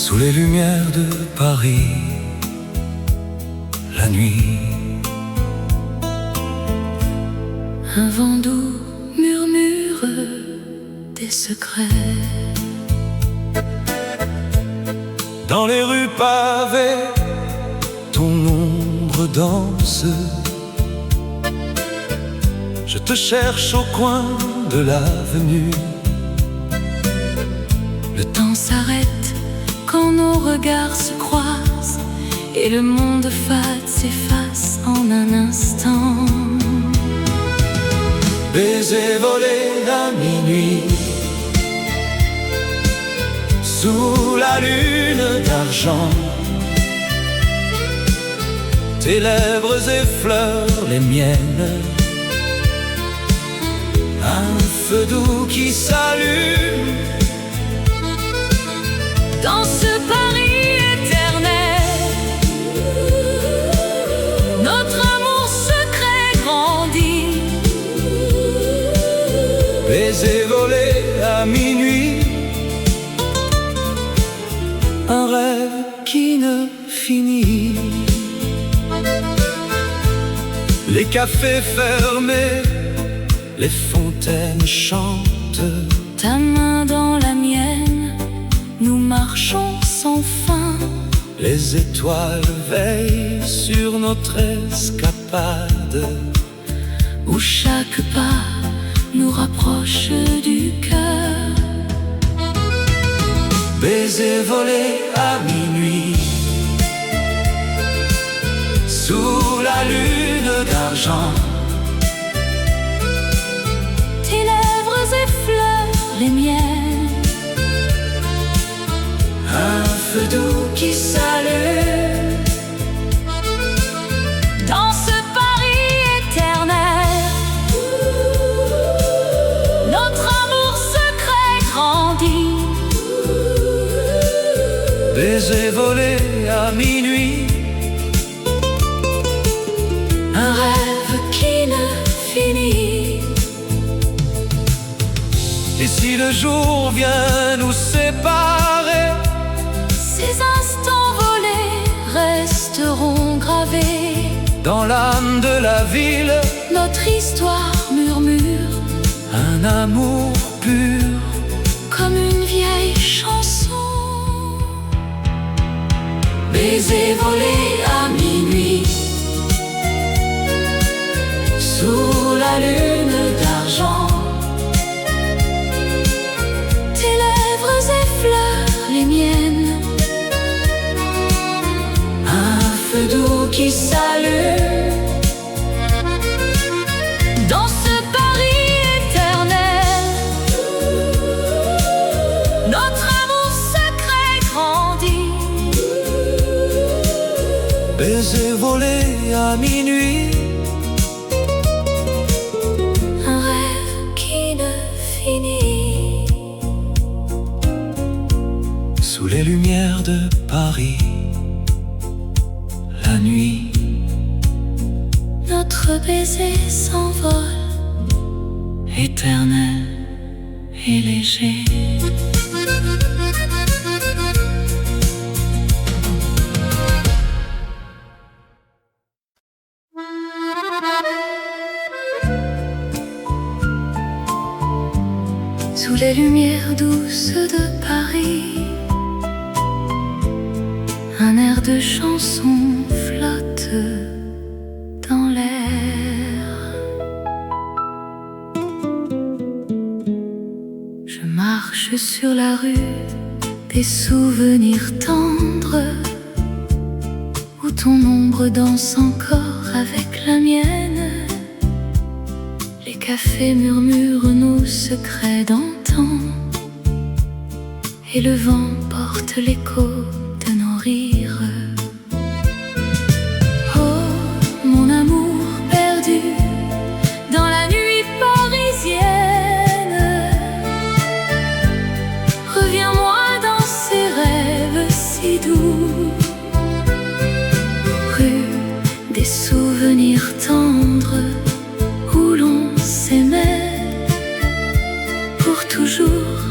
Sous les lumières de Paris, la nuit, un vent doux murmure des secrets. dans les rues pavées, ton ombre danse. Je te cherche au coin de l'avenue. Le temps s'arrête quand nos regards se croisent et le monde fade s'efface en un instant. Baiser volé à minuit, sous la lune d'argent. Tes lèvres effleurent les miennes, un feu doux qui s'allume dans ce Paris éternel. Notre amour secret grandit. Baiser volé à minuit, un rêve qui ne finit. Les cafés fermés, les fontaines chantent. Ta main dans la mienne, nous marchons sans fin. Les étoiles veillent sur notre escapade, où chaque pas nous rapproche du cœur. Baiser volé à minuit, sous la lune d'argent. Tes lèvres effleurent les miennes, un feu doux qui s'allume dans ce Paris éternel. Notre amour secret grandit. Baiser volé à minuit, Un rêve qui ne finit. et si le jour vient nous séparer, Ces instants volés resteront gravés. dans l'âme de la ville, Notre histoire murmure un amour pur. comme une vieille chanson. Baiser volé à minuit, sous la lune d'argent. Tes lèvres effleurent les miennes, Un feu doux qui s'allume dans ce Paris éternel. Notre amour secret grandit. Baiser volé à minuit, Un rêve qui ne finit. sous les lumières de Paris, la nuit. Notre baiser s'envole, éternel et léger. Sous les lumières douces de Paris, un air de chanson flotte dans l'air. Je marche sur la rue, des souvenirs tendres, où ton ombre danse encore avec la mienne. Les cafés murmurent nos secrets d'antan, et le vent porte l'écho de nos rires. Oh, mon amour perdu dans la nuit parisienne, reviens-moi dans ces rêves si doux. Rue des souvenirs tendres, où l'on s'aimait pour toujours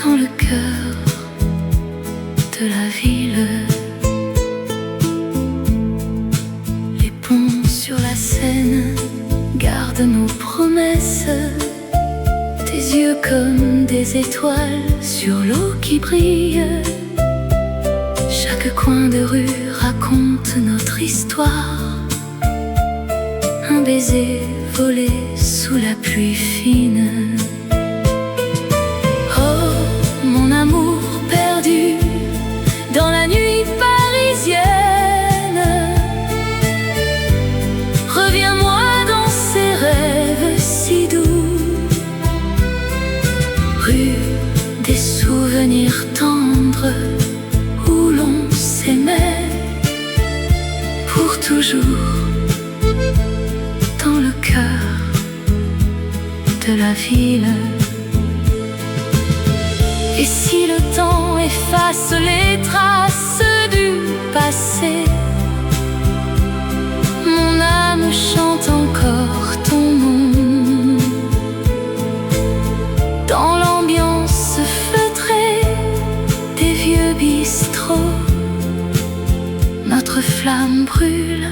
dans le cœur. de la ville. Les ponts sur la Seine gardent nos promesses. Tes yeux comme des étoiles sur l'eau qui brille. Chaque coin de rue raconte notre histoire. Un baiser volé sous la pluie fine. Oh, mon amour perdu dans la nuit parisienne, reviens-moi dans ces rêves si doux. Rue des souvenirs tendres où l'on s'aimait pour toujours, dans le cœur de la ville. Et si le temps efface les traces du passé, mon âme chante encore ton nom. Dans l'ambiance feutrée des vieux bistrots, notre flamme brûle,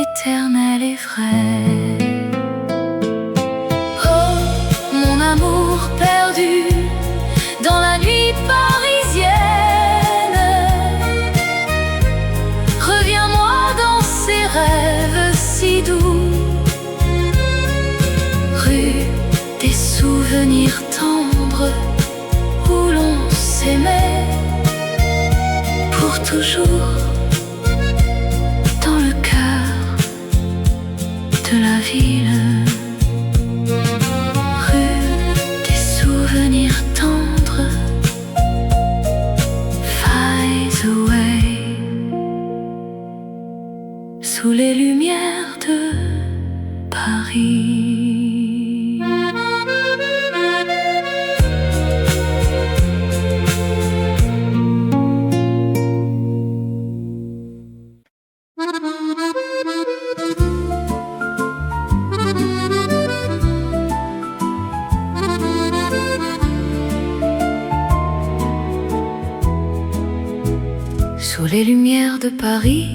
éternelle et vraie. Oh, mon amour perdu dans la nuit parisienne, reviens-moi dans ces rêves si doux. Rue des souvenirs tendres où l'on s'aimait pour toujours, dans le cœur de la ville. Rue des souvenirs tendres, fades away, sous les lumières de Paris. Sous les lumières de Paris,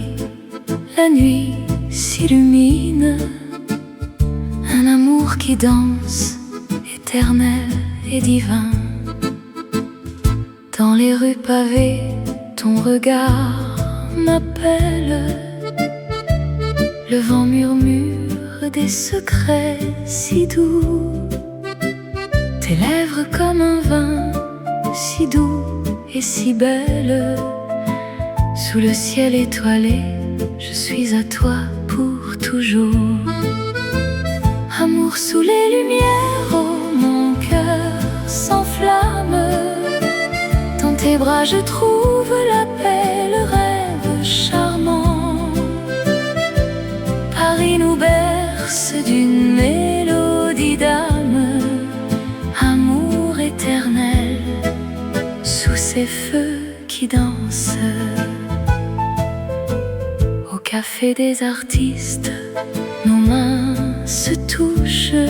la nuit s'illumine. Un amour qui danse, éternel et divin. Dans les rues pavées, ton regard m'appelle. Le vent murmure des secrets si doux. Tes lèvres comme un vin, si doux et si belle. Sous le ciel étoilé, je suis à toi pour toujours. Amour sous les lumières, oh mon cœur s'enflamme. Dans tes bras je trouve la paix, le rêve charmant. Paris nous berce d'une mélodie d'âme. Amour éternel, sous ces feux qui dansent. Au café des artistes, nos mains se touchent.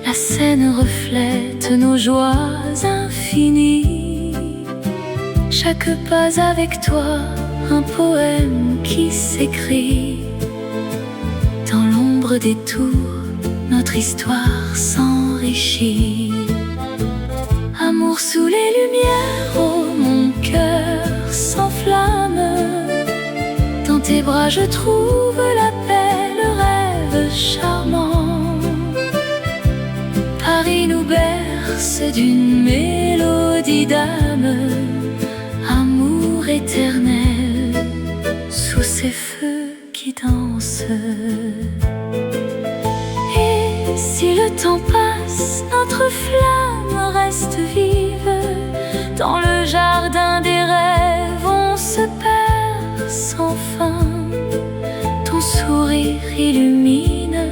La scène reflète nos joies infinies. Chaque pas avec toi, un poème qui s'écrit. Dans l'ombre des tours, notre histoire s'enrichit. Amour sous les lumières, oh mon cœur s'enflamme. Dans tes bras je trouve la paix, le rêve charmant. Paris nous berce d'une mélodie d'âme. Amour éternel, sous ces feux qui dansent. Et si le temps passe, notre flamme reste vive. Dans le jardin des rêves, on se perd sans fin. Ton sourire illumine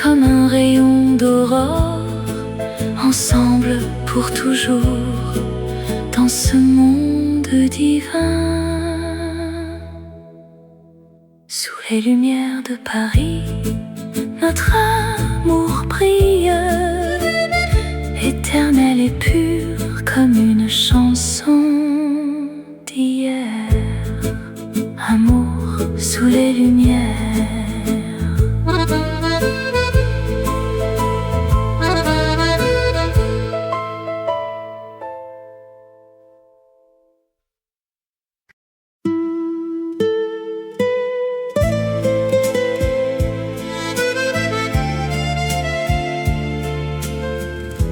comme un rayon d'aurore. Ensemble pour toujours, dans ce monde divin. Sous les lumières de Paris, notre amour brille, éternel et pur comme une chanson d'hier. Amour sous les lumières.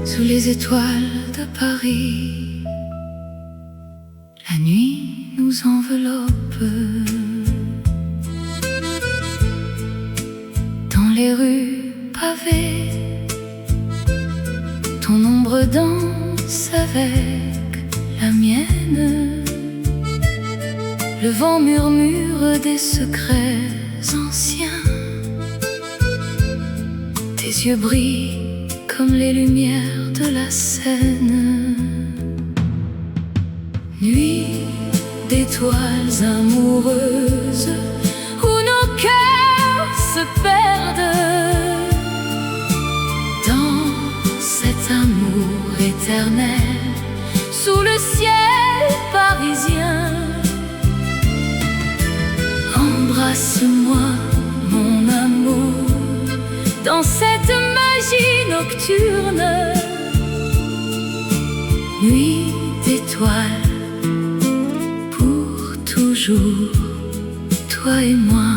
Sous les étoiles de Paris, la nuit nous enveloppe. Dans les rues pavées, ton ombre danse avec la mienne. Le vent murmure des secrets anciens. Tes yeux brillent comme les lumières de la Seine. Nuit d'étoiles amoureuses où nos cœurs se perdent dans cet amour éternel sous le ciel parisien. Embrasse-moi, mon amour, dans cette magie nocturne. Nuit d'étoiles, pour toujours, toi et moi.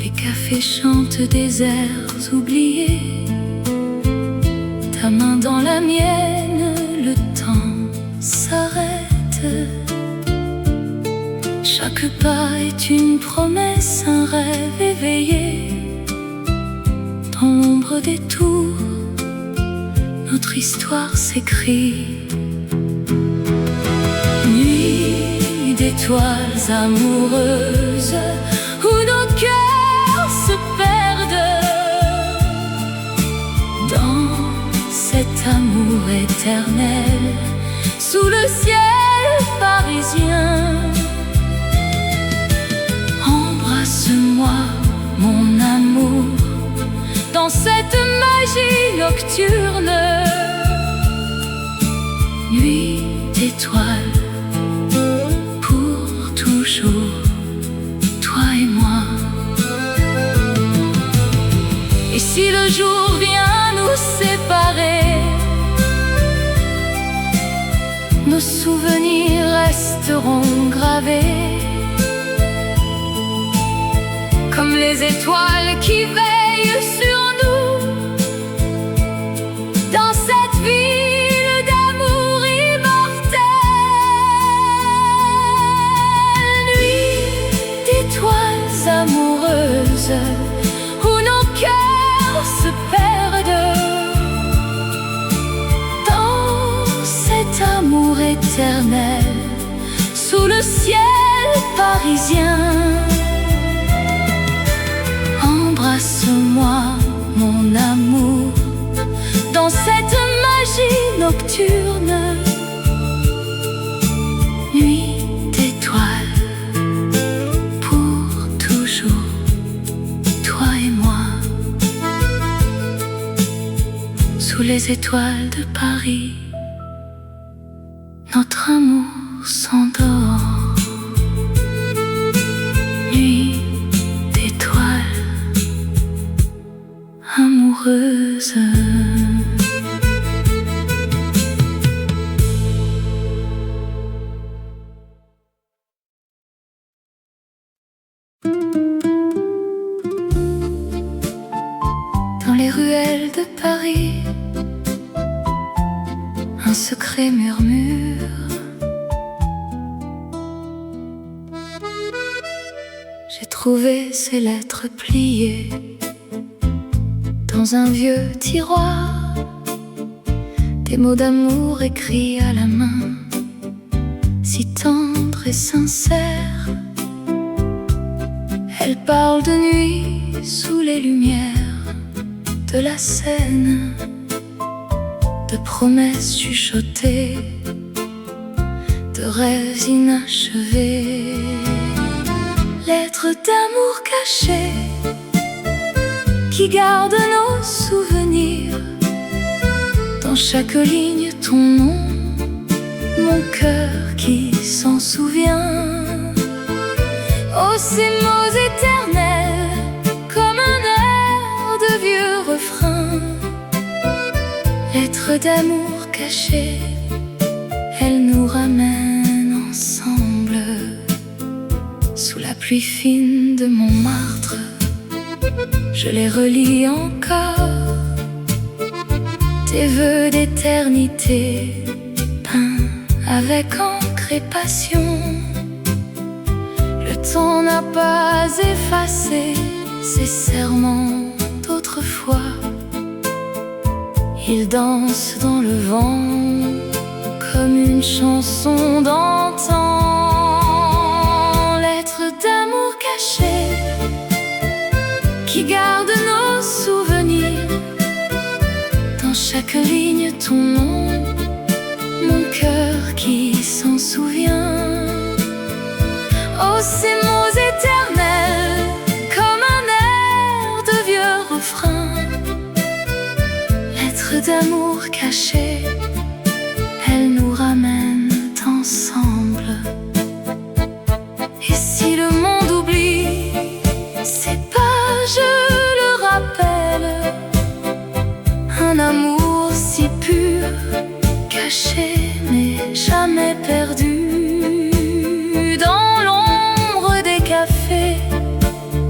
Les cafés chantent des airs oubliés. Ta main dans la mienne, le temps s'arrête. Chaque pas est une promesse, un rêve éveillé. Dans l'ombre des tours, notre histoire s'écrit. Nuit d'étoiles amoureuses où nos cœurs se perdent dans cet amour éternel sous le ciel parisien. Embrasse-moi, mon amour, dans cette magie nocturne. Nuit d'étoiles, pour toujours, toi et moi. Et si le jour vient nous séparer, nos souvenirs resteront gravés comme les étoiles qui veillent sur nous dans cette ville d'amour immortel. Nuit d'étoiles amoureuses où nos cœurs se perdent dans cet amour éternel sous le ciel parisien. Embrasse-moi, mon amour, dans cette magie nocturne. Nuit d'étoiles, pour toujours, toi et moi. Sous les étoiles de Paris, notre amour s'endort. Nuit d'étoiles amoureuse. Dans les ruelles de Paris, un secret murmure. J'ai trouvé ces lettres pliées dans un vieux tiroir, des mots d'amour écrits à la main, si tendres et sincères. Elles parlent de nuit sous les lumières de la Seine, de promesses chuchotées, de rêves inachevés, lettres d'amour cachées qui gardent nos souvenirs dans chaque ligne ton nom, mon cœur qui s'en souvient. Oh, ces mots éternels, comme un air de vieux refrain. Lettres d'amour cachées, elles nous ramènent ensemble. Sous la pluie fine de Montmartre, je les relis encore. Tes vœux d'éternité, peints avec encre et passion. Le temps n'a pas effacé ces serments d'autrefois. Ils dansent dans le vent comme une chanson d'antan. Lettres d'amour cachées qui gardent nos souvenirs. Dans chaque ligne ton nom, mon cœur qui s'en souvient. Oh, ces mots éternels, comme un air de vieux refrain. Lettres d'amour cachées, elles nous ramènent ensemble. Et si le monde oublie ces pages, le rappelle. Un amour si pur, caché mais jamais perdu. Dans l'ombre des cafés,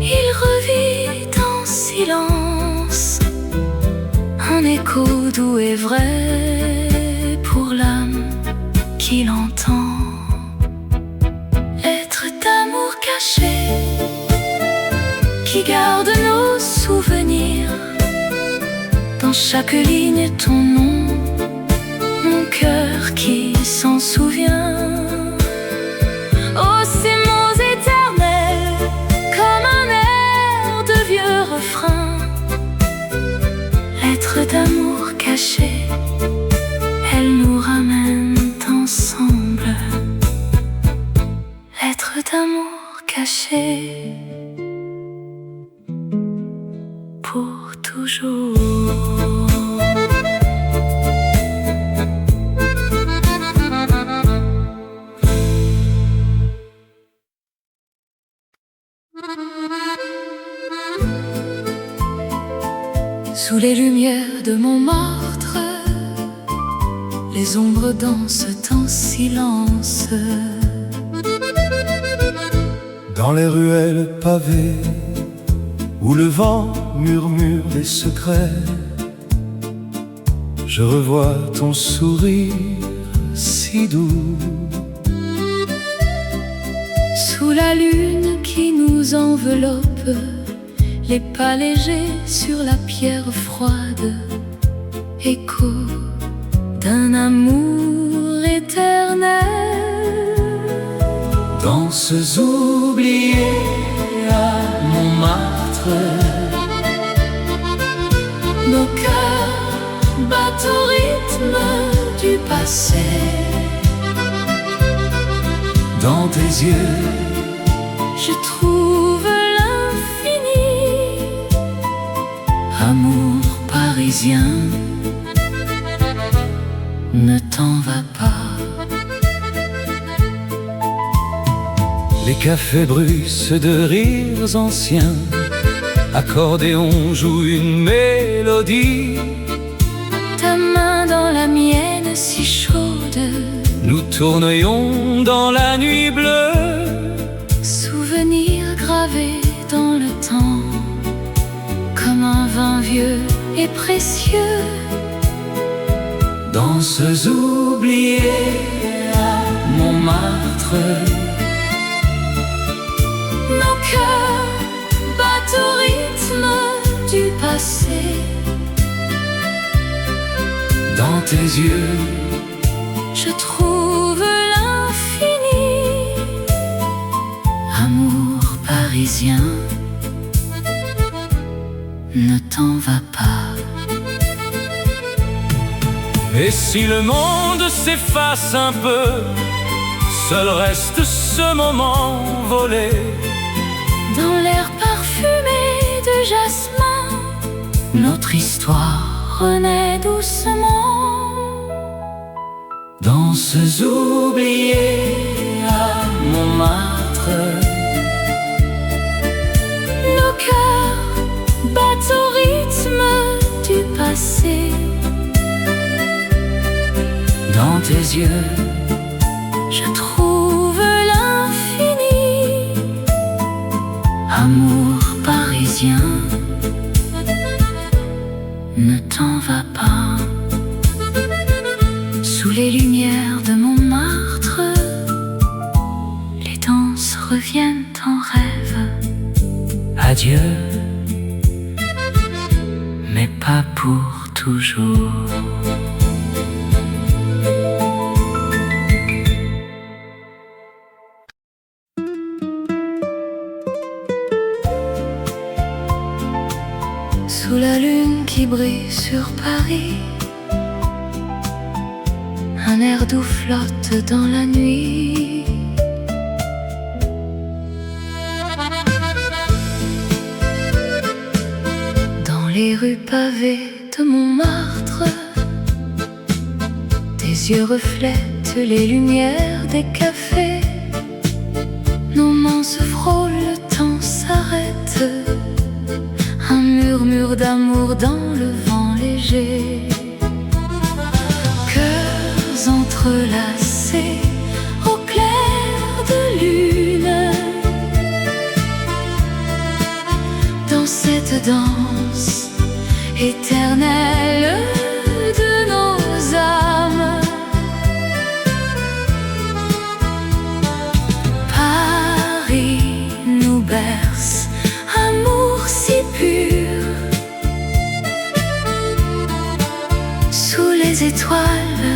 il revit en silence. Un écho doux et vrai pour l'âme qui l'entend. Lettres d'amour cachées qui gardent nos souvenirs. Dans chaque ligne ton nom, mon cœur qui s'en souvient. Oh, ces mots éternels, comme un air de vieux refrain. Lettres d'amour cachées, elles nous ramènent ensemble. Lettres d'amour cachées, pour toujours. Sous les lumières de Montmartre, les ombres dansent en silence. Dans les ruelles pavées, où le vent murmure les secrets, je revois ton sourire si doux. Sous la lune qui nous enveloppe, les pas légers sur la pierre froide, écho d'un amour éternel. Danses oubliées à Montmartre, nos cœurs battent au rythme du passé. Dans tes yeux, je trouve l'infini. amour parisien, ne t'en va pas. les cafés bruissent de rires anciens, accordéon joue une mélodie. Ta main dans la mienne si chaude, Nous tournions dans la nuit bleue. souvenir gravé dans le temps, comme un vin vieux et précieux. Danses oubliées à Montmartre, Nos cœurs battent au rythme du passé. dans tes yeux, Je trouve l'infini. Amour parisien, ne t'en va pas. et si le monde s'efface un peu, seul reste ce moment volé. Dans l'air parfumé de jasmin, notre histoire renaît doucement. danses oubliées à Montmartre. Nos cœurs battent au rythme du passé. Dans tes yeux, je trouve l'infini. Amour parisien, ne t'en va pas. Sous les lumières de Montmartre, les danses reviennent en rêve. Adieu, mais pas pour toujours. Sous la lune qui brille sur Paris, un air doux flotte dans la nuit. Dans les rues pavées de Montmartre, tes yeux reflètent les lumières des cafés. Nos mains se frôlent, le temps s'arrête. Un murmure d'amour dans le vent léger. Cœurs entrelacés au clair de lune. Dans cette danse éternelle de nos âmes. Paris nous berce, amour si pur. Sous les étoiles,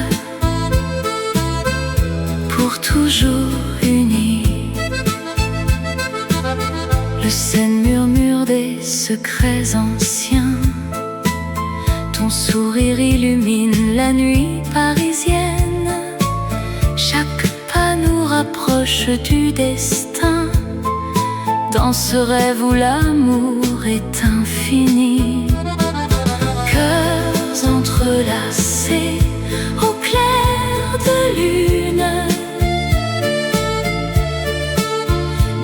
pour toujours unis. Le Seine murmure des secrets anciens. Ton sourire illumine la nuit parisienne. Chaque pas nous rapproche du destin. Dans ce rêve où l'amour est infini. Cœurs entrelacés au clair de lune.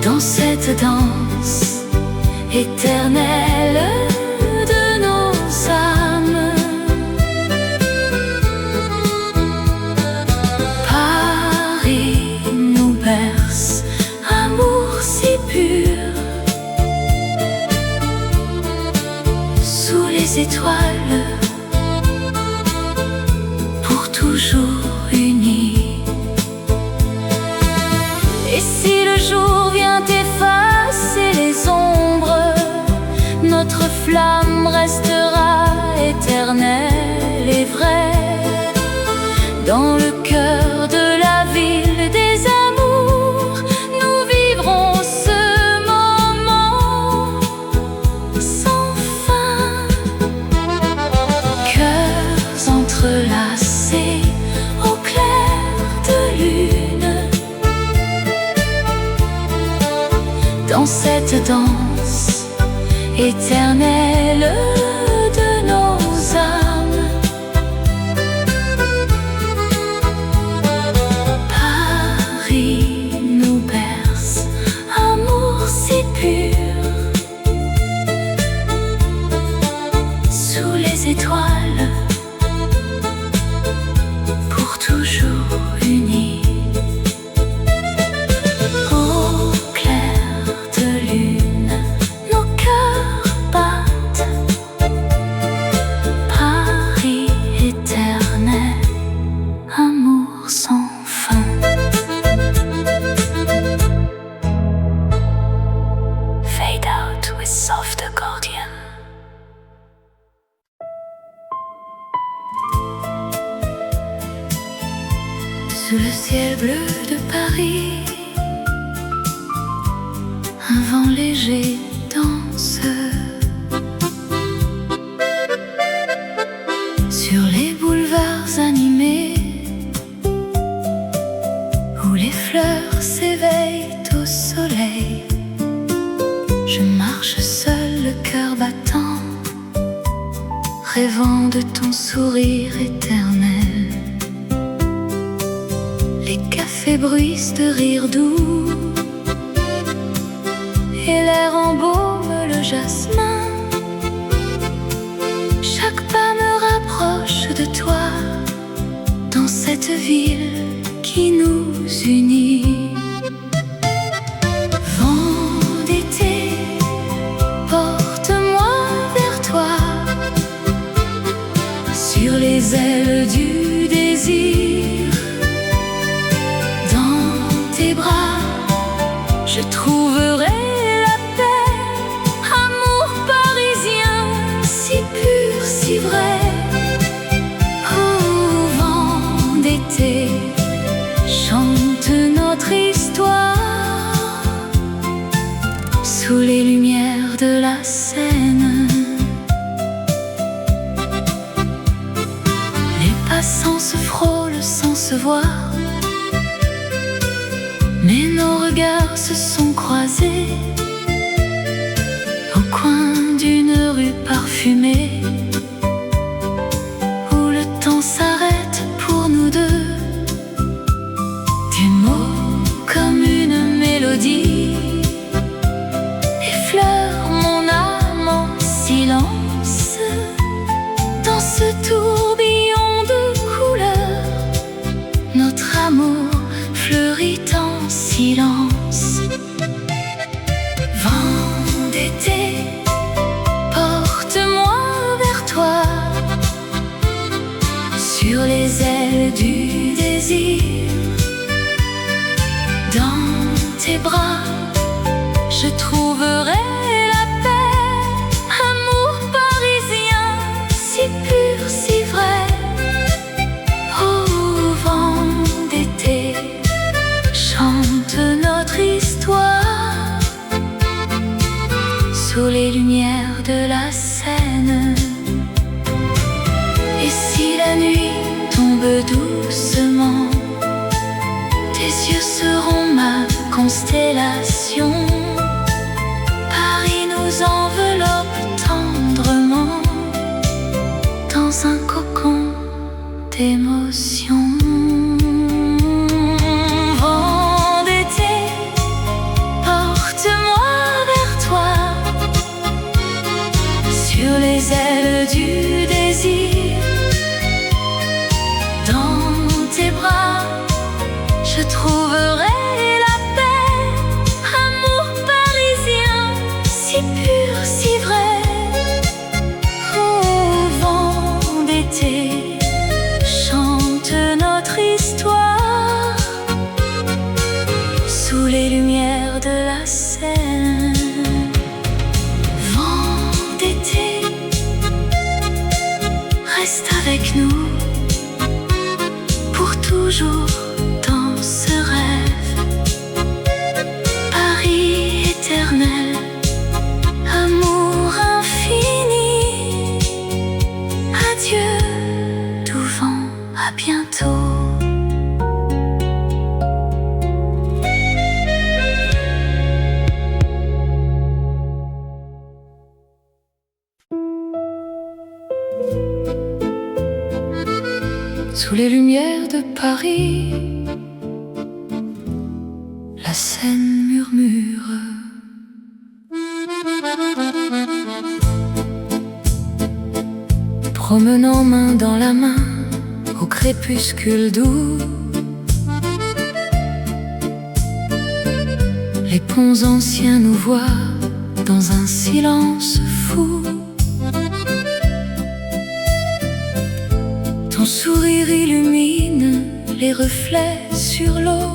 Dans cette danse éternelle de nos âmes. Paris nous berce, amour si pur. Sous les étoiles, pour toujours unis. Et si le jour vient effacer les ombres, notre flamme restera éternelle et vraie. Dans le cœur de la ville des amours, nous vivrons ce moment sans fin. Cœurs entrelacés au clair de lune. Dans cette danse éternelle de nos âmes. Paris nous berce, amour si pur. Sous les étoiles, pour toujours unis. Au clair de lune, nos cœurs battent. Paris éternel, amour sans fin. Fade out with soft accordion. Sous le ciel bleu de Paris, un vent léger danse. Sur les boulevards animés, où les fleurs s'éveillent au soleil, je marche seul, le cœur battant, rêvant de ton sourire éternel. les cafés bruissent de rire doux, et l'air embaume le jasmin. Chaque pas me rapproche de toi, dans cette ville qui nous unit. Vent d'été, porte-moi vers toi, sur les ailes du désir. Dans tes bras, je trouverai la paix, amour parisien, si pur, si vrai. Oh, vent d'été, chante notre histoire, sous les lumières de la Seine. Les passants se frôlent sans se voir, mais nos regards se sont croisés au coin d'une rue parfumée, où le temps s'arrête pour nous deux. Tes mots comme une mélodie effleurent mon âme en silence. Dans ce tourbillon de couleurs, notre amour fleurit en silence. Vent d'été, porte-moi vers toi, sur les ailes du désir. Dans tes bras, je trouverai la paix, amour parisien, si pur, si vrai. Oh, vent d'été, chante notre histoire, sous les lumières de la Seine. Et si la nuit tombe doucement, tes yeux seront ma constellation. Paris nous enveloppe tendrement, dans un cocon d'émotions. Vent d'été, porte-moi vers toi, sur les ailes du désir. Dans tes bras, je trouverai la paix, amour parisien, si pur, si vrai. Oh, vent d'été, chante notre histoire, sous les lumières de la Seine. Vent d'été, reste avec nous pour toujours dans ce rêve. Paris éternel, amour infini. Adieu, doux vent, à bientôt. Sous les lumières de Paris, la Seine murmure. Promenant main dans la main au crépuscule doux, les ponts anciens nous voient dans un silence fou. Ton sourire illumine les reflets sur l'eau.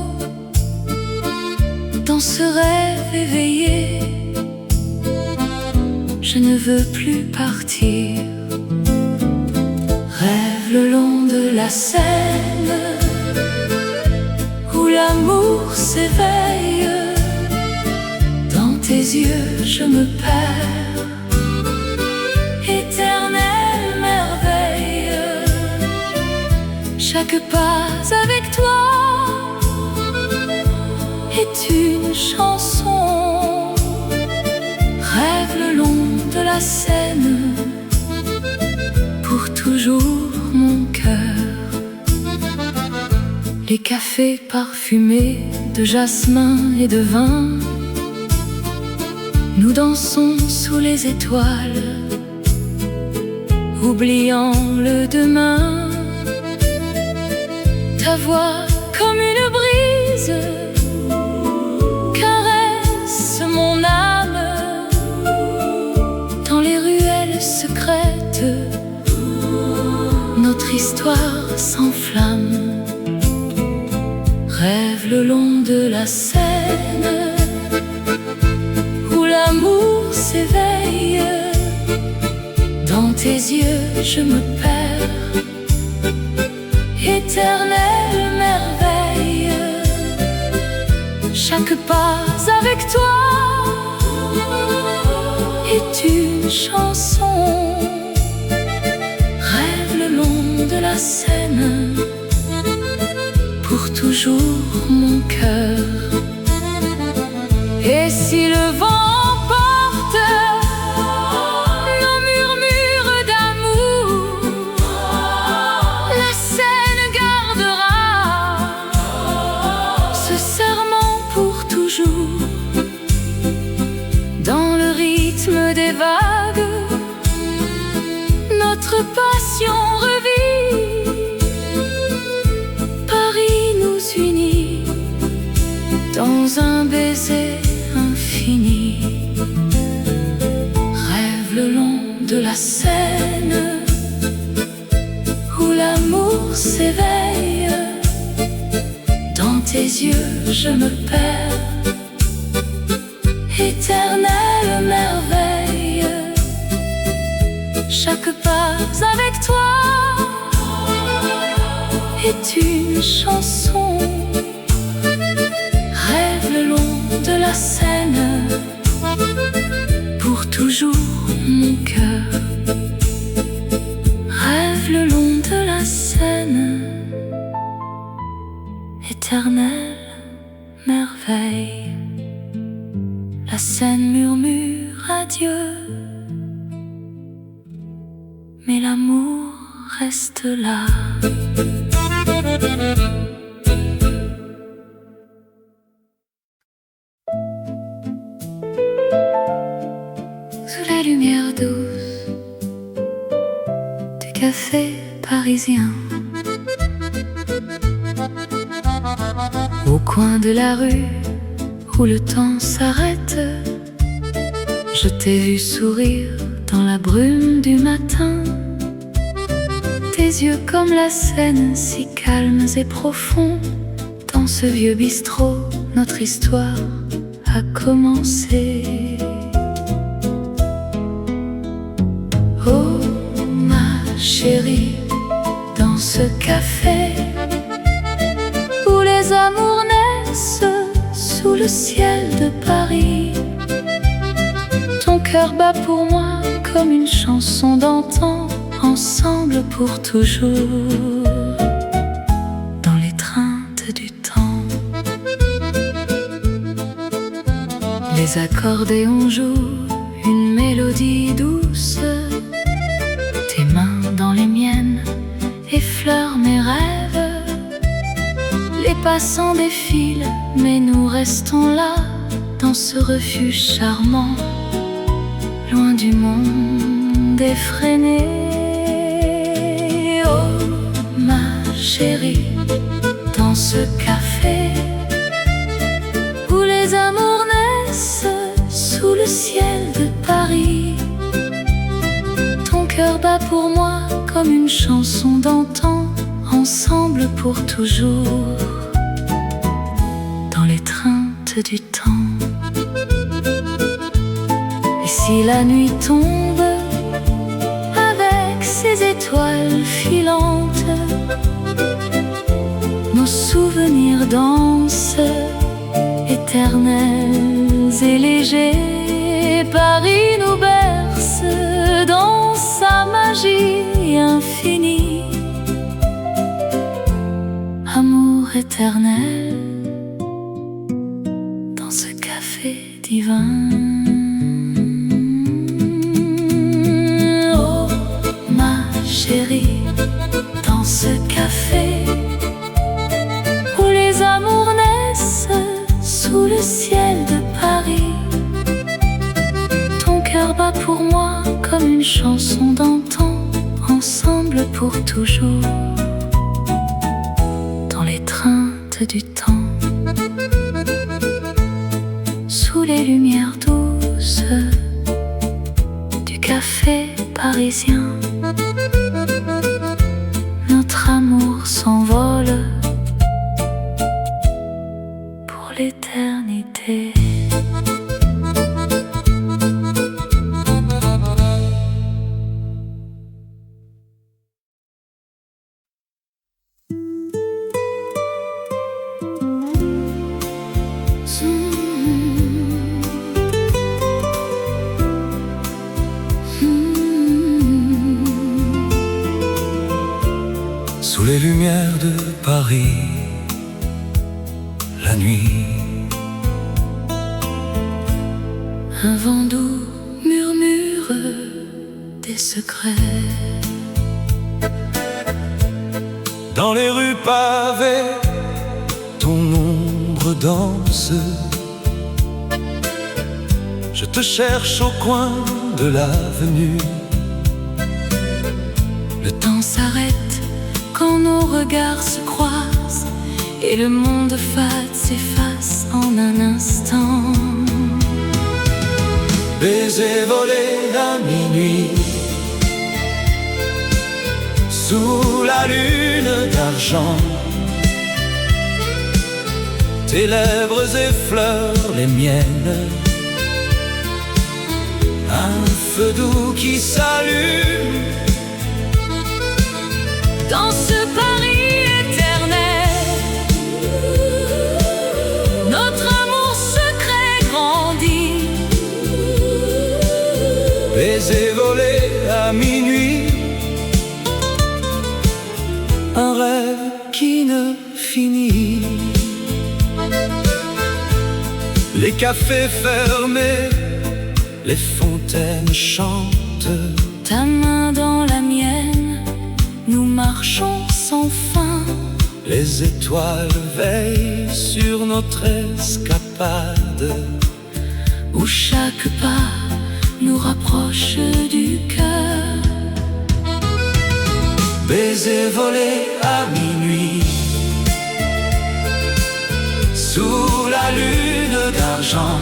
Dans ce rêve éveillé, je ne veux plus partir. Rêve le long de la Seine, où l'amour s'éveille. Dans tes yeux je me perds, éternelle merveille. Chaque pas avec toi est une chanson. Rêve le long de la Seine, pour toujours mon cœur. Les des cafés parfumés de jasmin et de vin. Nous dansons sous les étoiles, oubliant le demain. Ta voix comme une brise caresse mon âme. Dans les ruelles secrètes, notre histoire s'enflamme. Rêve le long de la Seine, où l'amour s'éveille. Dans tes yeux je me perds, éternelle merveille. Chaque pas avec toi est une chanson. Rêve le long de la Seine, pour toujours mon cœur. Et si le vent porte nos murmures d'amour, la Seine gardera ce serment pour toujours. Dans le rythme des vagues, notre passion revit. Paris nous unit dans un baiser infini. Rêve le long de la Seine, où l'amour s'éveille. Dans tes yeux je me perds, éternelle merveille. Chaque pas avec toi est une chanson. Rêve le long de la Seine, pour toujours mon cœur. Rêve le long de la Seine, éternelle merveille. La Seine murmure adieu, mais l'amour reste là. Sous la lumière douce du café parisien, au coin de la rue où le temps s'arrête, je t'ai vu sourire dans la brume du matin. Tes yeux comme la Seine, si calmes et profonds. Dans ce vieux bistrot, notre histoire a commencé. Oh ma chérie, dans ce café où les amours naissent sous le ciel de Paris, ton cœur bat pour moi comme une chanson d'antan. Ensemble pour toujours, dans l'étreinte du temps. Les accordéons jouent une mélodie douce. Tes mains dans les miennes effleurent mes rêves. Les passants défilent, mais nous restons là, dans ce refuge charmant, loin du monde effréné. Oh ma chérie, dans ce café où les amours naissent sous le ciel de Paris, ton cœur bat pour moi comme une chanson d'antan. Ensemble pour toujours, dans l'étreinte du temps. Et si la nuit tombe avec ses étoiles filantes, nos souvenirs dansent, éternels et légers. Paris nous berce dans sa magie infinie. Amour éternel dans ce café divin. Oh ma chérie, dans ce café chansons d'antan, ensemble pour toujours, dans l'étreinte du temps, sous les lumières douces du café parisien. Notre amour s'envole pour l'éternité. Sous les lumières de Paris, la nuit, un vent doux murmure des secrets. dans les rues pavées, ton ombre danse. Je te cherche au coin de l'avenue. Le temps s'arrête quand nos regards se croisent et le monde fade s'efface en un instant. Baiser volé à minuit, sous la lune d'argent. Tes lèvres effleurent les miennes, un feu doux qui s'allume dans ce Paris éternel. Notre amour secret grandit. Baiser volé à minuit, un rêve qui ne finit. Les cafés fermés, les fontaines chantent. Ta main dans la mienne, nous marchons sans fin. Les étoiles veillent sur notre escapade, où chaque pas nous rapproche du cœur. Baiser volé à minuit, sous la lune d'argent.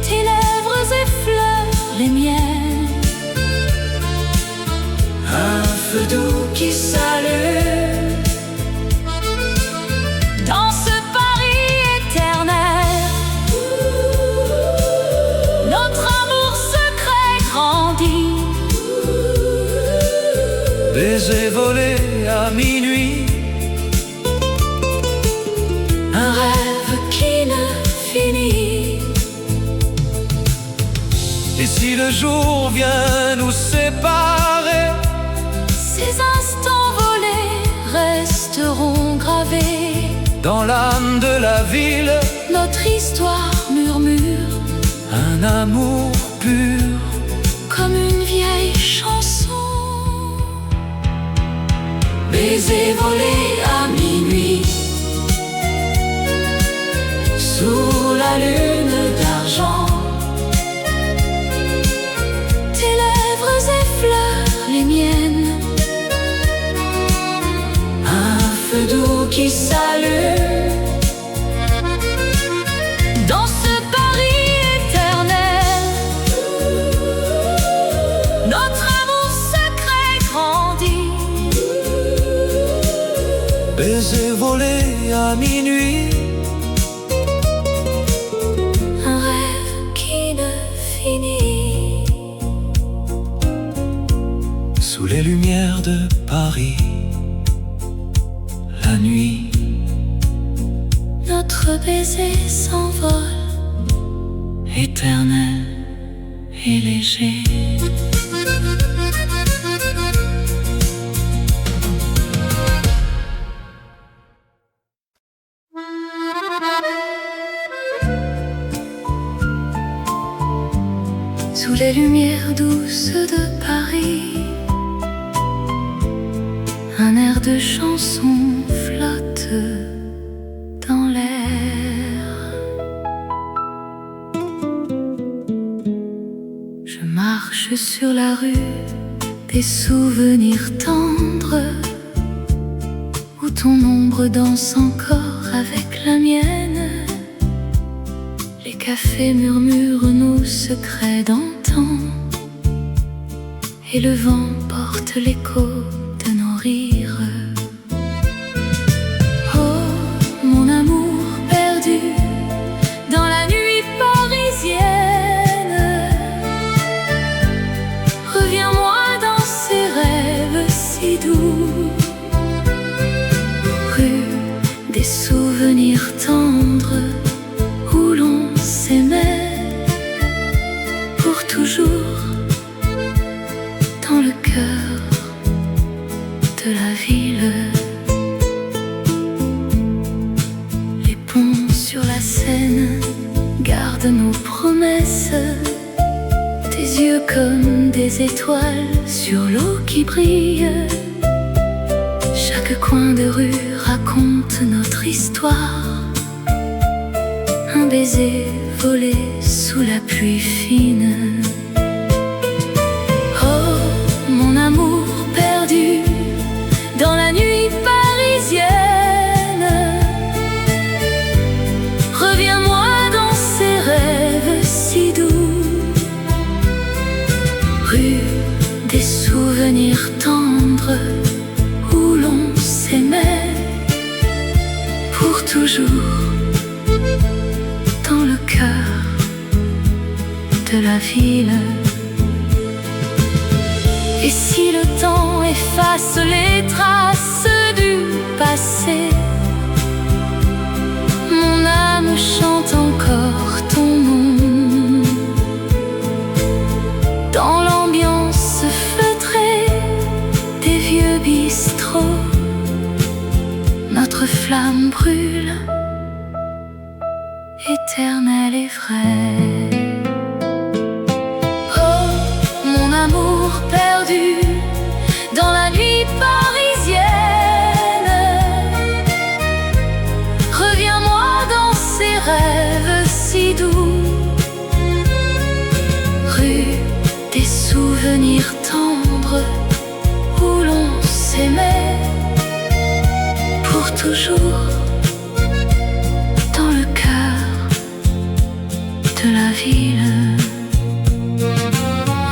Tes lèvres effleurent les miennes, un feu doux qui s'allume dans ce Paris éternel. Notre amour secret grandit. Baiser volé à minuit, Un rêve qui ne finit. et si le jour vient nous séparer, Ces instants volés resteront gravés. dans l'âme de la ville, Notre histoire murmure un amour pur. comme une vieille chanson. Baiser volé à minuit, sous la lune d'argent. Tes lèvres effleurent les miennes, Un feu doux qui s'allume dans ce Paris éternel. Notre amour secret grandit. Baiser volé à minuit, Un rêve qui ne finit. sous les lumières de Paris, la nuit. Notre baiser s'envole, Éternel et léger. Sous les lumières douces de Paris, un air de chanson flotte dans l'air. sur la rue, des souvenirs tendres, où ton ombre danse encore avec la mienne. Les cafés murmurent nos secrets d'antan, et le vent porte l'écho de nos rires. Oh, mon amour perdu dans la nuit parisienne, reviens-moi dans ces rêves si doux. Rue des souvenirs tendres, où l'on s'aimait pour toujours, dans le cœur de la ville. Les ponts sur la Seine gardent nos promesses, tes yeux comme des étoiles sur l'eau qui brille. Chaque coin de rue raconte notre histoire, un baiser volé sous la pluie fine. Oh, mon amour perdu dans la nuit parisienne, reviens-moi dans ces rêves si doux. Rue des souvenirs tendres, où l'on s'aimait pour toujours, dans le cœur de la ville. Et si le temps efface les traces du passé, mon âme chante encore ton nom. Dans l'ambiance feutrée des vieux bistrots, notre flamme brûle, éternelle et vraie. Oh, mon amour perdu dans la nuit parisienne, reviens-moi dans ces rêves si doux. Rue des souvenirs tendres, où l'on s'aimait pour toujours, dans le cœur de la ville.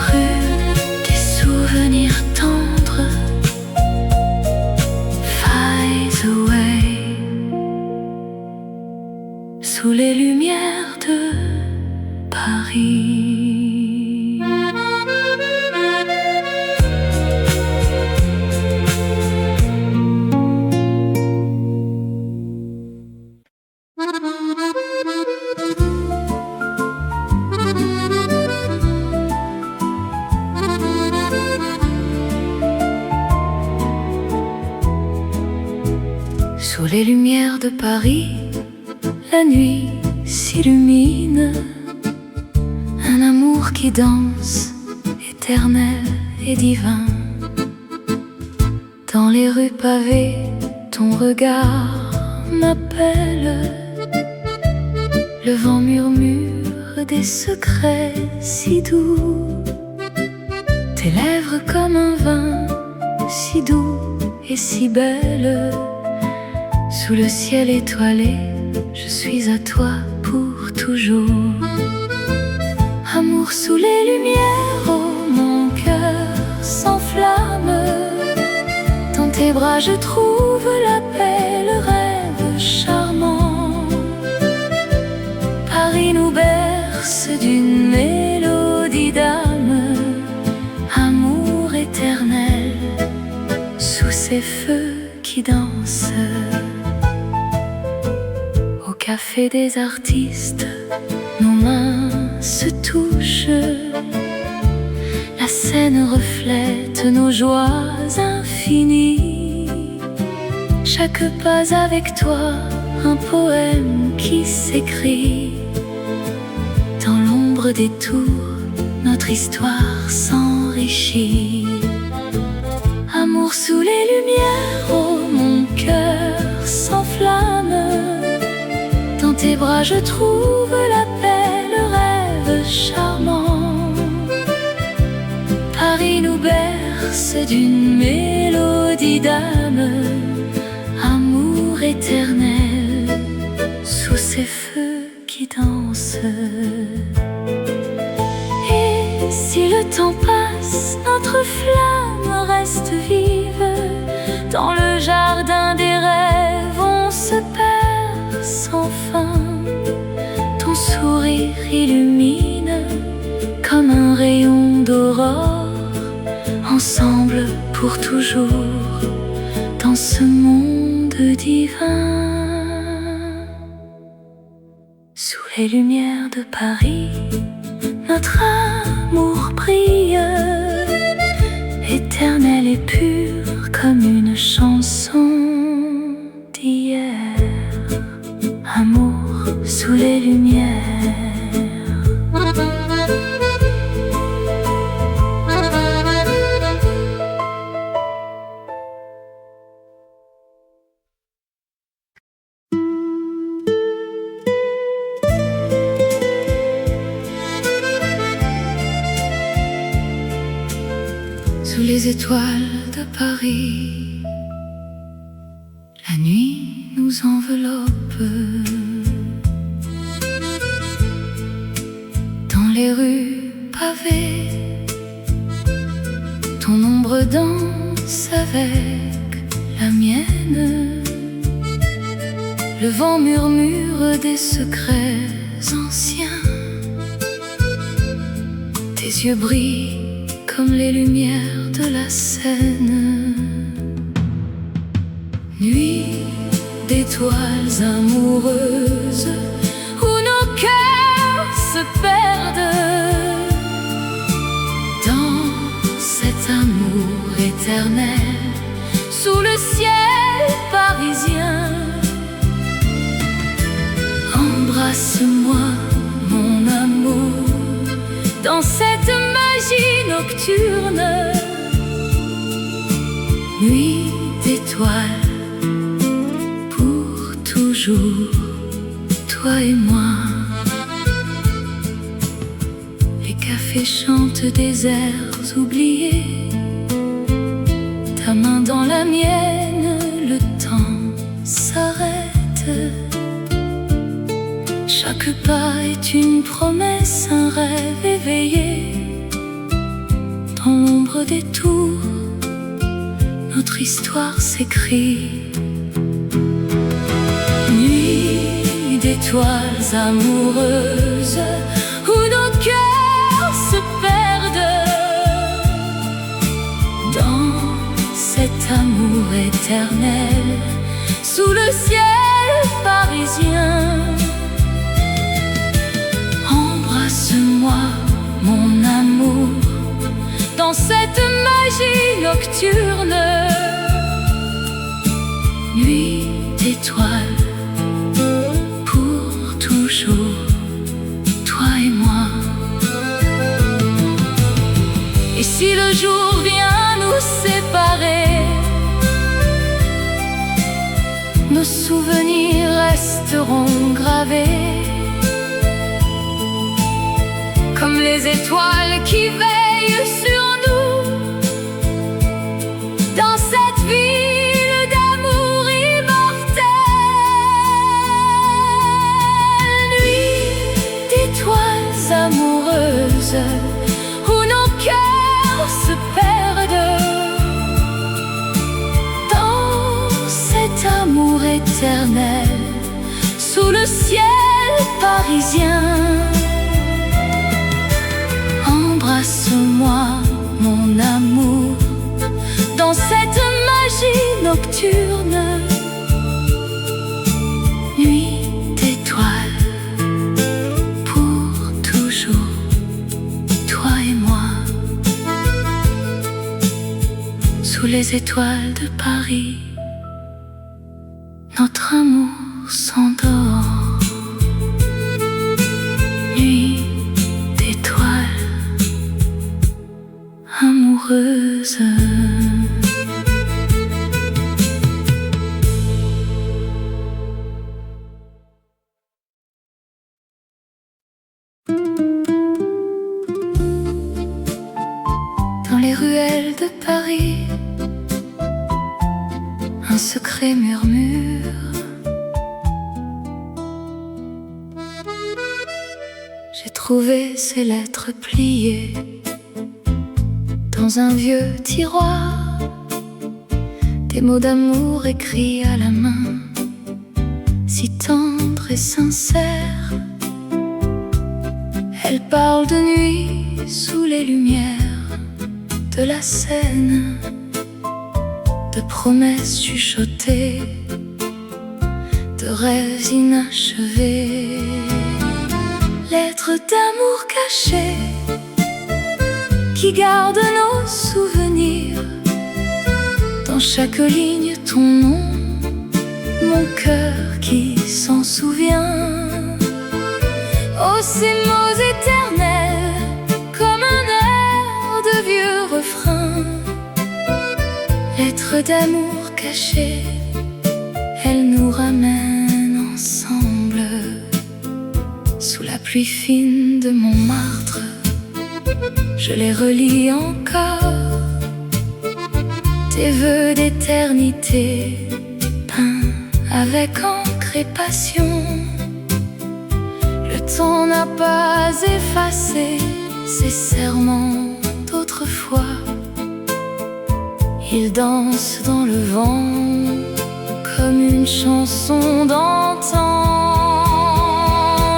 Rue des souvenirs tendres, fades away, sous les lumières de Paris. Sous les lumières de Paris, la nuit s'illumine, un amour qui danse, éternel et divin. Dans les rues pavées, ton regard m'appelle, le vent murmure des secrets si doux, tes lèvres comme un vin si doux et si belle. Sous le ciel étoilé, je suis à toi pour toujours. Amour sous les lumières, oh mon cœur s'enflamme. Dans tes bras je trouve la paix, le rêve charmant. Paris nous berce d'une mélodie d'âme, amour éternel sous ces feux qui dansent. Au café des artistes, nos mains se touchent, la scène reflète nos joies infinies. Chaque pas avec toi, un poème qui s'écrit. Dans l'ombre des tours, notre histoire s'enrichit. Amour sous les lumières, oh mon cœur s'enflamme. Dans tes bras je trouve la paix, le rêve charmant. berce d'une mélodie d'âme, amour éternel sous ces feux qui dansent. Et si le temps passe, notre flamme reste vive. Dans le jardin des rêves, on se perd sans fin. Ton sourire illumine comme un rayon d'aurore. Ensemble pour toujours dans ce monde divin. Sous les lumières de Paris, notre amour brille, éternel et pur comme une chanson d'hier. Amour sous les lumières. Sous les étoiles de Paris, la nuit nous enveloppe. Dans les rues pavées, ton ombre danse avec la mienne. Le vent murmure des secrets anciens. Tes yeux brillent comme les lumières de la Seine. Nuit d'étoiles amoureuses où nos cœurs se perdent. Dans cet amour éternel sous le ciel parisien. Embrasse-moi mon amour dans cette magie nocturne. Nuit d'étoiles, pour toujours, toi et moi. Les cafés chantent des airs oubliés. Ta main dans la mienne, le temps s'arrête. Chaque pas est une promesse, un rêve éveillé. Dans l'ombre des tours, notre histoire s'écrit. Nuit d'étoiles amoureuses où nos cœurs se perdent. Dans cet amour éternel sous le ciel parisien. Embrasse-moi mon amour dans cette magie nocturne. Nuit d'étoiles, pour toujours, toi et moi. Et si le jour vient nous séparer, nos souvenirs resteront gravés comme les étoiles qui veillent sur nous. Dans cette ville d'amour immortel. Nuit d'étoiles amoureuses où nos cœurs se perdent. Dans cet amour éternel sous le ciel parisien. Embrasse-moi mon amour dans cette magie nocturne. Nuit d'étoiles, pour toujours, toi et moi. Sous les étoiles de Paris, notre amour s'endort. Nuit d'étoiles amoureuse. Dans les ruelles de Paris, qu'un secret murmure. J'ai trouvé ces lettres pliées dans un vieux tiroir, des mots d'amour écrits à la main, si tendres et sincères. Elles parlent de nuit sous les lumières de la Seine, de promesses chuchotées, de rêves inachevés. Lettres d'amour cachées qui gardent nos souvenirs. Dans chaque ligne ton nom, mon cœur qui s'en souvient. Oh, ces mots éternels, comme un air de vieux refrain. Lettres d'amour cachées, elles nous ramènent ensemble. Sous la pluie fine de Montmartre, je les relis encore. Tes vœux d'éternité, peints avec encre et passion. Le temps n'a pas effacé ces serments d'autrefois. Ils dansent dans le vent comme une chanson d'antan.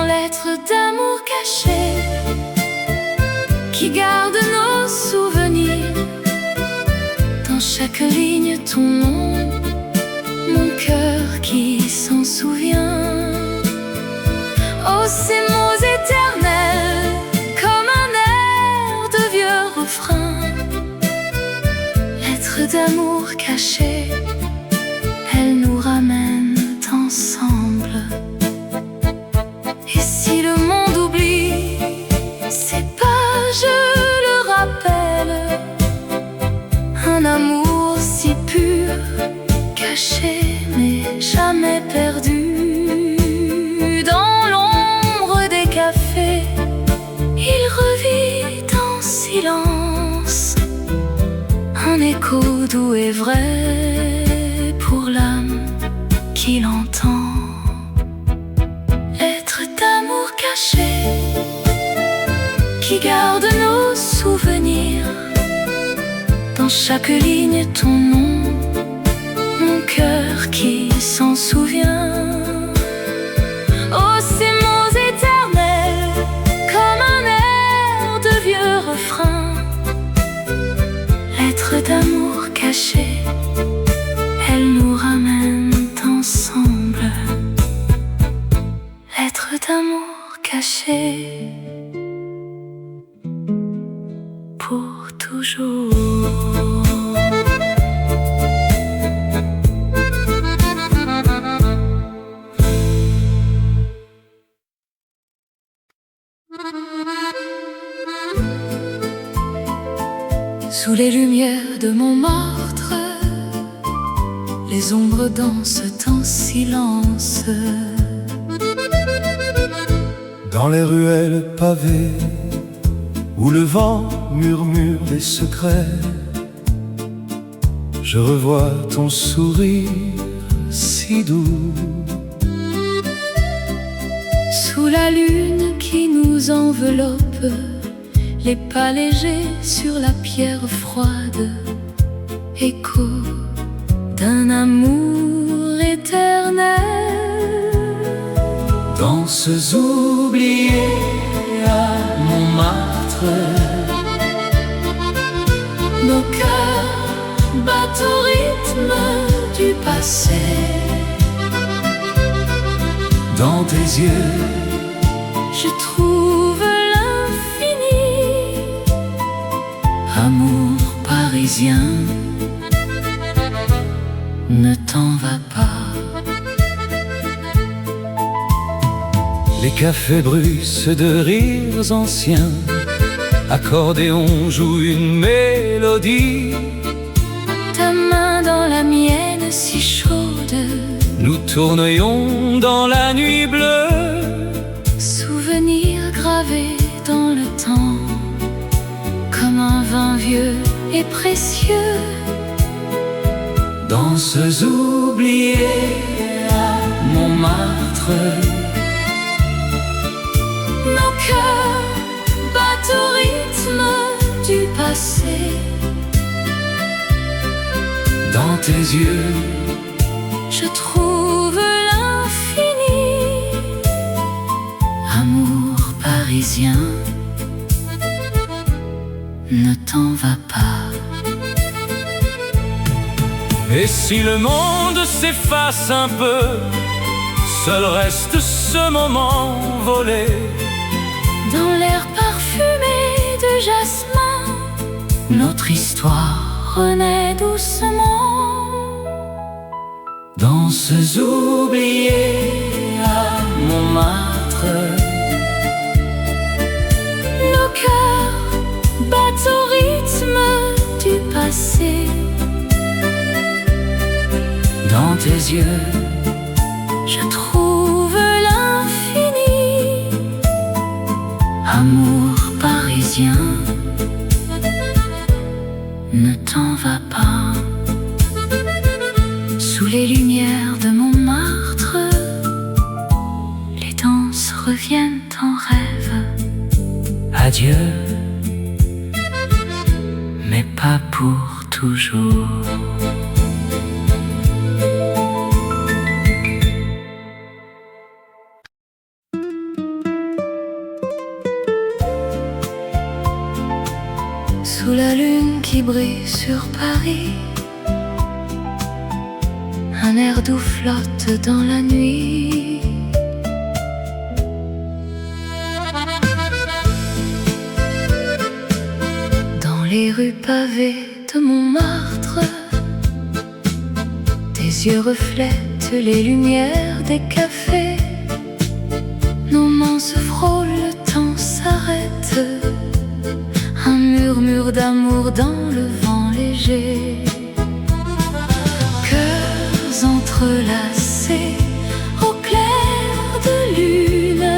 Lettres d'amour cachées qui gardent nos souvenirs. Dans chaque ligne ton nom, mon cœur qui s'en souvient. Oh, ces mots éternels, comme un air de vieux refrain. Lettres d'amour cachées, elles nous ramènent ensemble. Et si le monde oublie ces pages, le rappelle. Un amour si pur, caché mais jamais perdu. Dans l'ombre des cafés, il revit en silence. Un écho doux et vrai pour l'âme qui l'entend. Lettres d'amour cachées qui gardent nos souvenirs. Dans chaque ligne ton nom, mon cœur qui s'en souvient. Oh, ces mots éternels, comme un air de vieux refrain. Lettres d'amour cachées, elles nous ramènent ensemble. Lettres d'amour cachées, pour toujours. Sous les lumières de Montmartre, les ombres dansent en silence. Dans les ruelles pavées, où le vent murmure des secrets, je revois ton sourire si doux. Sous la lune qui nous enveloppe, les pas légers sur la pierre froide, écho d'un amour éternel. Danses oubliées à Montmartre, nos cœurs battent au rythme du passé. Dans tes yeux, je trouve l'infini. amour parisien, ne t'en va pas. les cafés bruissent de rires anciens, accordéon joue une mélodie. Ta main dans la mienne si chaude, nous tournions dans la nuit bleue. souvenir gravé dans le temps, comme un vin vieux et précieux. danses oubliées à Montmartre. Nos cœurs battent au rythme du passé. Dans tes yeux, je trouve l'infini. Amour parisien, ne t'en va pas. Et si le monde s'efface un peu, seul reste ce moment volé. Dans l'air parfumé de jasmin, notre histoire renaît doucement. Danses oubliées à Montmartre. Nos cœurs battent au rythme du passé. Dans tes yeux, je trouve l'infini. Amour parisien, ne t'en va pas. Sous les lumières de Montmartre, les danses reviennent en rêve. Adieu, mais pas pour toujours. Sous la lune qui brille sur Paris, un air doux flotte dans la nuit. Dans les rues pavées de Montmartre, tes yeux reflètent les lumières des cafés. Nos mains se frôlent, le temps s'arrête. Un murmure d'amour dans le vent léger. Cœurs entrelacés au clair de lune.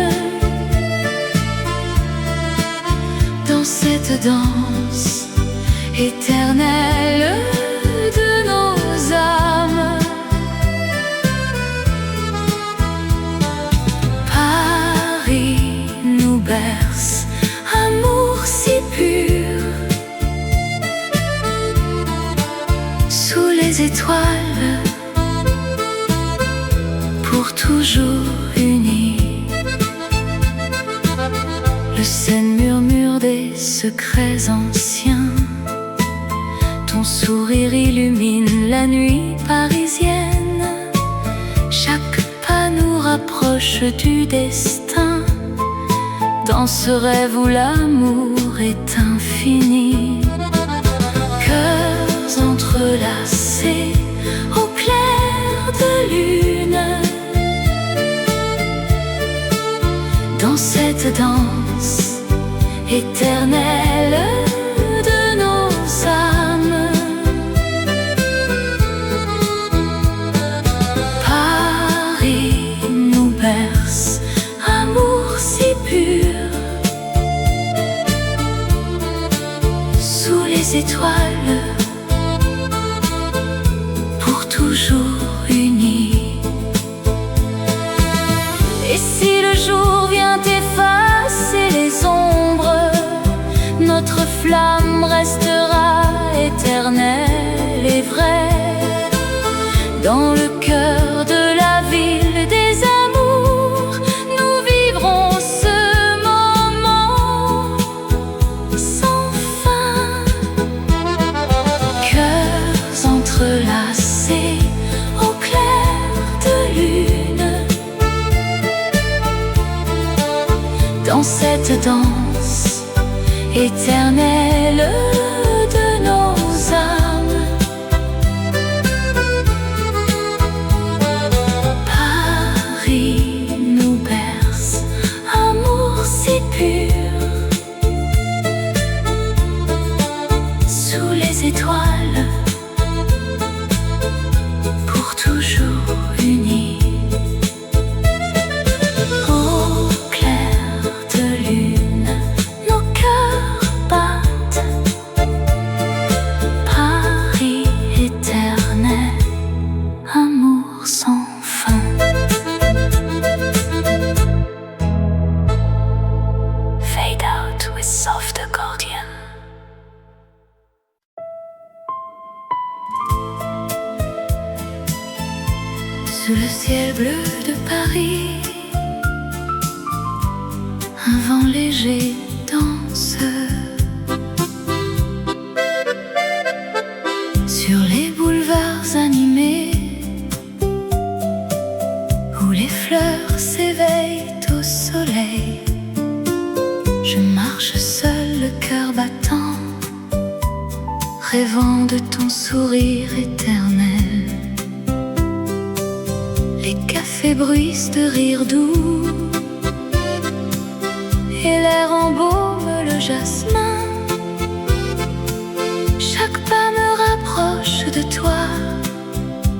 Dans cette danse éternelle de nos âmes. Paris nous berce, amour si pur. Sous les étoiles, pour toujours unis. Le Seine murmure des secrets anciens. Ton sourire illumine la nuit parisienne. Chaque pas nous rapproche du destin. Dans ce rêve où l'amour est infini. Cœurs entrelacés au clair de lune. Dans cette danse éternelle de nos âmes. Paris nous berce, amour si pur. Sous les étoiles, pour toujours unis. Et si le jour vient effacer les ombres, notre flamme restera éternelle et vraie. Dans le cœur de la ville des amours, nous vivrons ce moment sans fin. Cœurs entrelacés au clair de lune. Dans cette danse éternelle de nos âmes. Paris nous berce, amour si pur. Sous les étoiles, pour toujours unis. Au clair de lune, nos cœurs battent. Sous le ciel bleu de Paris, un vent léger danse. Sur les boulevards animés, où les fleurs s'éveillent au soleil, je marche seul, le cœur battant, rêvant de ton sourire éternel. Les cafés bruissent de rires doux, et l'air embaume le jasmin. Chaque pas me rapproche de toi,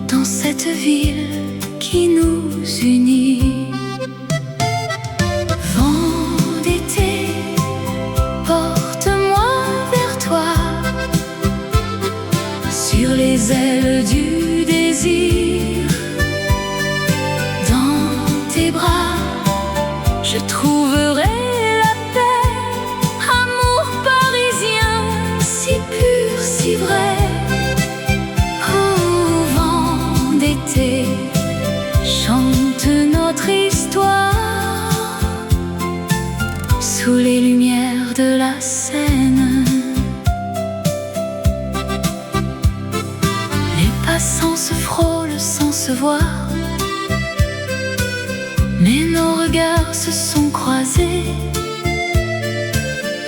dans cette ville qui nous unit. Vent d'été, porte-moi vers toi, sur les ailes du désir. Dans tes bras, je trouverai la paix, amour parisien, si pur, si vrai. Oh, vent d'été, chante notre histoire, sous les lumières de la Seine. Les passants se frôlent sans se voir, mais nos regards se sont croisés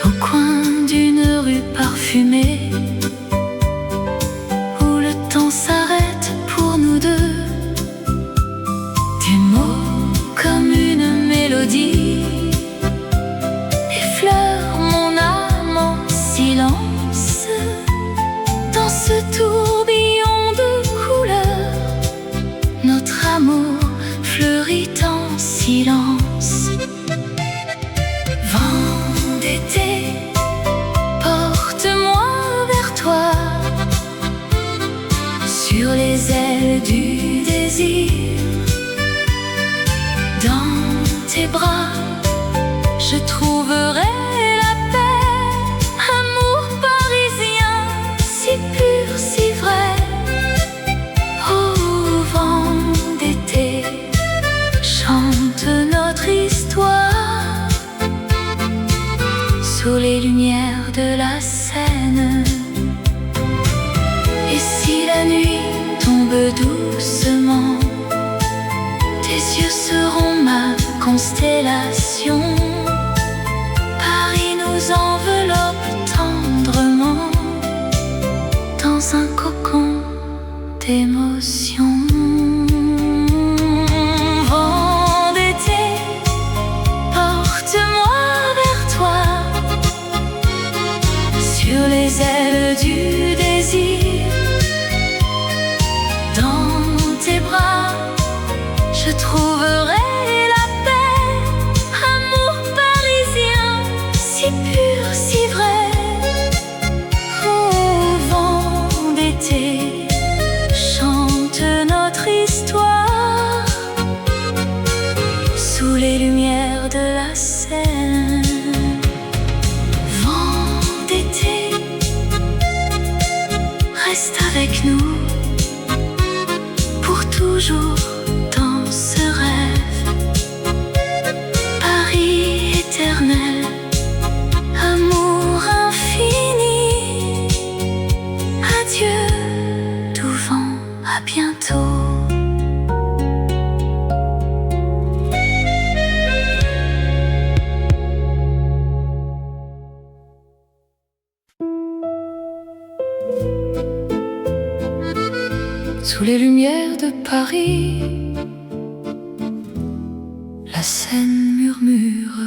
au coin d'une rue parfumée, où le temps s'arrête pour nous deux. Tes mots comme une mélodie effleurent mon âme en silence. Dans ce tourbillon de couleurs, notre amour fleurit en silence. Vent d'été, porte-moi vers toi, sur les ailes du désir. Dans tes bras, je trouverai la paix, amour parisien, si pur, si vrai. Oh, vent d'été, chante notre histoire, sous les lumières de la Seine. Et si la nuit tombe doucement, tes yeux seront ma constellation. Paris nous enveloppe tendrement, dans un cocon d'émotion. Vent d'été, porte-moi vers toi, sur les ailes du désir. Dans tes bras, je trouverai la paix, amour parisien, si pur, si vrai. Oh, vent d'été, chante notre histoire, sous les lumières de la Seine. Vent d'été, reste avec nous pour toujours dans ce rêve. Paris éternel, amour infini. Adieu, doux vent, à bientôt. Sous les lumières de Paris, la Seine murmure